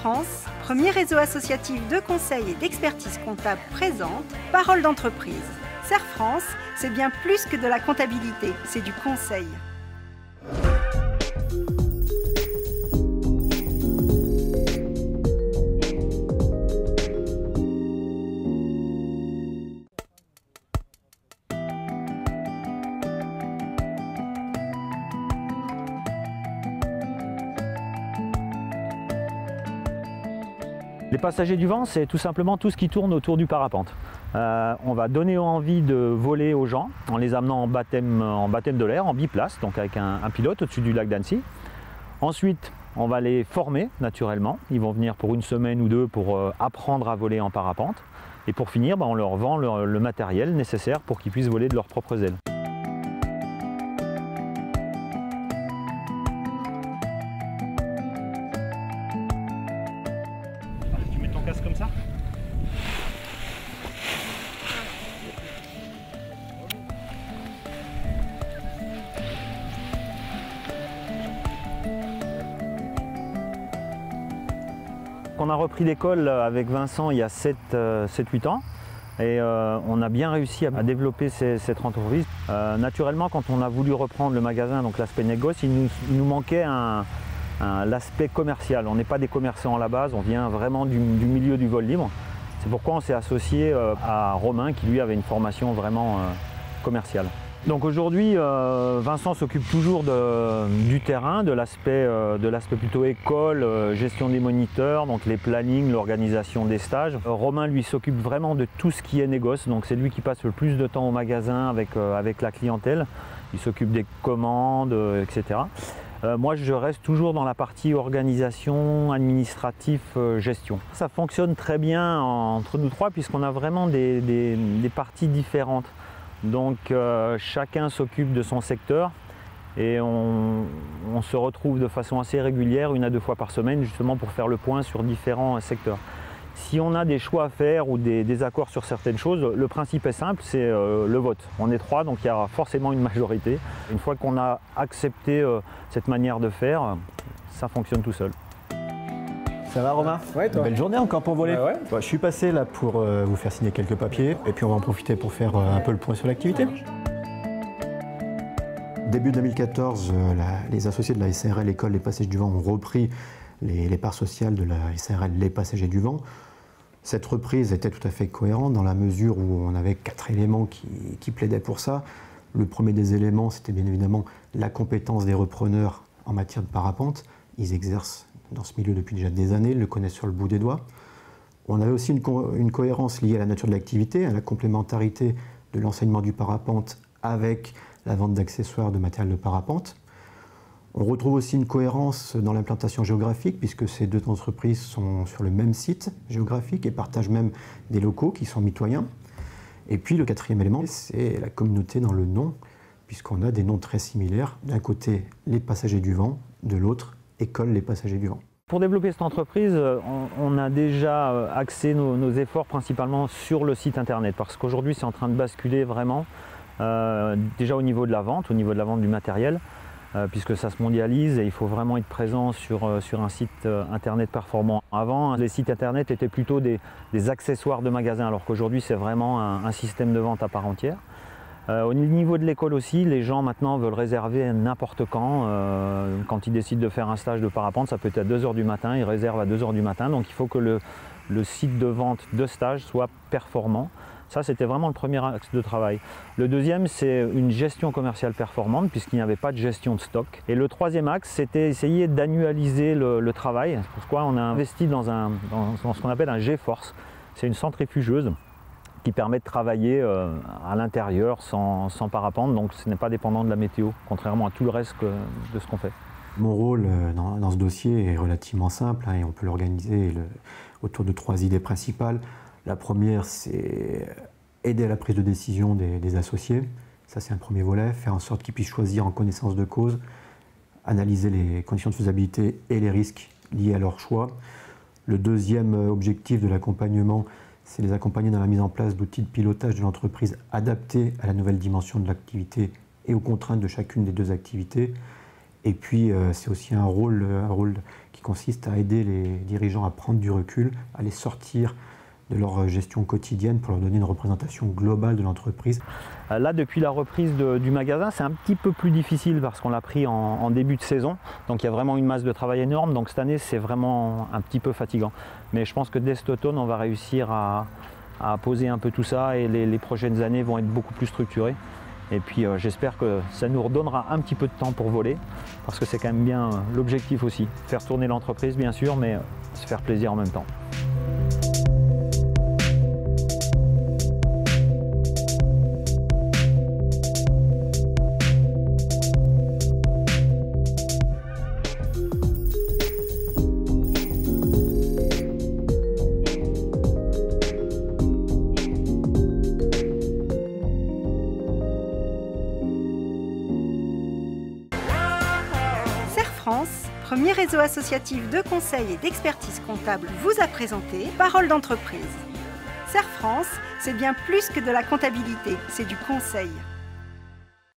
France, premier réseau associatif de conseil et d'expertise comptable présente Parole d'entreprise. Serre France, c'est bien plus que de la comptabilité, c'est du conseil. Les passagers du vent, c'est tout simplement tout ce qui tourne autour du parapente. On va donner envie de voler aux gens en les amenant en baptême de l'air, en biplace, donc avec un pilote au-dessus du lac d'Annecy. Ensuite, on va les former naturellement. Ils vont venir pour une semaine ou deux pour apprendre à voler en parapente. Et pour finir, on leur vend le matériel nécessaire pour qu'ils puissent voler de leurs propres ailes. Tu mets ton casque comme ça ? On a repris l'école avec Vincent il y a 7-8 ans et on a bien réussi à développer cette entreprise. Naturellement, quand on a voulu reprendre le magasin, donc l'aspect négoce, il nous manquait l'aspect commercial. On n'est pas des commerçants à la base, on vient vraiment du milieu du vol libre. C'est pourquoi on s'est associé à Romain qui lui avait une formation vraiment commerciale. Donc aujourd'hui, Vincent s'occupe toujours du terrain, de l'aspect plutôt école, gestion des moniteurs, donc les plannings, l'organisation des stages. Romain lui s'occupe vraiment de tout ce qui est négoce, donc c'est lui qui passe le plus de temps au magasin avec la clientèle. Il s'occupe des commandes, etc. Moi je reste toujours dans la partie organisation, administratif, gestion. Ça fonctionne très bien entre nous trois puisqu'on a vraiment des parties différentes. Donc chacun s'occupe de son secteur et on se retrouve de façon assez régulière, 1 à 2 fois par semaine, justement pour faire le point sur différents secteurs. Si on a des choix à faire ou des désaccords sur certaines choses, le principe est simple, c'est le vote. On est 3, donc il y aura forcément une majorité. Une fois qu'on a accepté cette manière de faire, ça fonctionne tout seul. Ça va Romain? Ouais, toi. Belle journée encore pour voler. Ouais. Je suis passé là pour vous faire signer quelques papiers et puis on va en profiter pour faire un peu le point sur l'activité. Début 2014, les associés de la SARL École Les Passagers du Vent ont repris les parts sociales de la SARL Les Passagers du Vent. Cette reprise était tout à fait cohérente dans la mesure où on avait 4 éléments qui plaidaient pour ça. Le premier des éléments, c'était bien évidemment la compétence des repreneurs en matière de parapente. Ils exercent dans ce milieu depuis déjà des années, le connaissent sur le bout des doigts. On avait aussi une cohérence liée à la nature de l'activité, à la complémentarité de l'enseignement du parapente avec la vente d'accessoires de matériel de parapente. On retrouve aussi une cohérence dans l'implantation géographique, puisque ces deux entreprises sont sur le même site géographique et partagent même des locaux qui sont mitoyens. Et puis le quatrième élément, c'est la communauté dans le nom, puisqu'on a des noms très similaires. D'un côté, les Passagers du Vent, de l'autre, École Les Passagers du Vent. Pour développer cette entreprise, on a déjà axé nos efforts principalement sur le site internet parce qu'aujourd'hui c'est en train de basculer vraiment déjà au niveau de la vente du matériel puisque ça se mondialise et il faut vraiment être présent sur un site internet performant. Avant, les sites internet étaient plutôt des accessoires de magasins alors qu'aujourd'hui c'est vraiment un système de vente à part entière. Au niveau de l'école aussi, les gens maintenant veulent réserver n'importe quand ils décident de faire un stage de parapente, ça peut être à 2 h du matin, ils réservent à 2 h du matin, donc il faut que le site de vente de stage soit performant. Ça, c'était vraiment le premier axe de travail. Le deuxième, c'est une gestion commerciale performante, puisqu'il n'y avait pas de gestion de stock. Et le troisième axe, c'était essayer d'annualiser le travail. C'est pourquoi on a investi dans ce qu'on appelle un G-Force. C'est une centrifugeuse qui permet de travailler à l'intérieur sans parapente, donc ce n'est pas dépendant de la météo, contrairement à tout le reste de ce qu'on fait. Mon rôle dans ce dossier est relativement simple et on peut l'organiser autour de 3 idées principales. La première, c'est aider à la prise de décision des associés. Ça, c'est un premier volet, faire en sorte qu'ils puissent choisir en connaissance de cause, analyser les conditions de faisabilité et les risques liés à leur choix. Le deuxième objectif de l'accompagnement, c'est les accompagner dans la mise en place d'outils de pilotage de l'entreprise adaptés à la nouvelle dimension de l'activité et aux contraintes de chacune des 2 activités. Et puis, c'est aussi un rôle qui consiste à aider les dirigeants à prendre du recul, à les sortir de leur gestion quotidienne pour leur donner une représentation globale de l'entreprise. Là, depuis la reprise du magasin, c'est un petit peu plus difficile parce qu'on l'a pris en début de saison. Donc il y a vraiment une masse de travail énorme. Donc cette année, c'est vraiment un petit peu fatigant. Mais je pense que dès cet automne, on va réussir à poser un peu tout ça et les prochaines années vont être beaucoup plus structurées. Et puis j'espère que ça nous redonnera un petit peu de temps pour voler parce que c'est quand même bien l'objectif aussi. Faire tourner l'entreprise bien sûr, mais se faire plaisir en même temps. France, premier réseau associatif de conseil et d'expertise comptable, vous a présenté Parole d'entreprise. Serre France, c'est bien plus que de la comptabilité, c'est du conseil.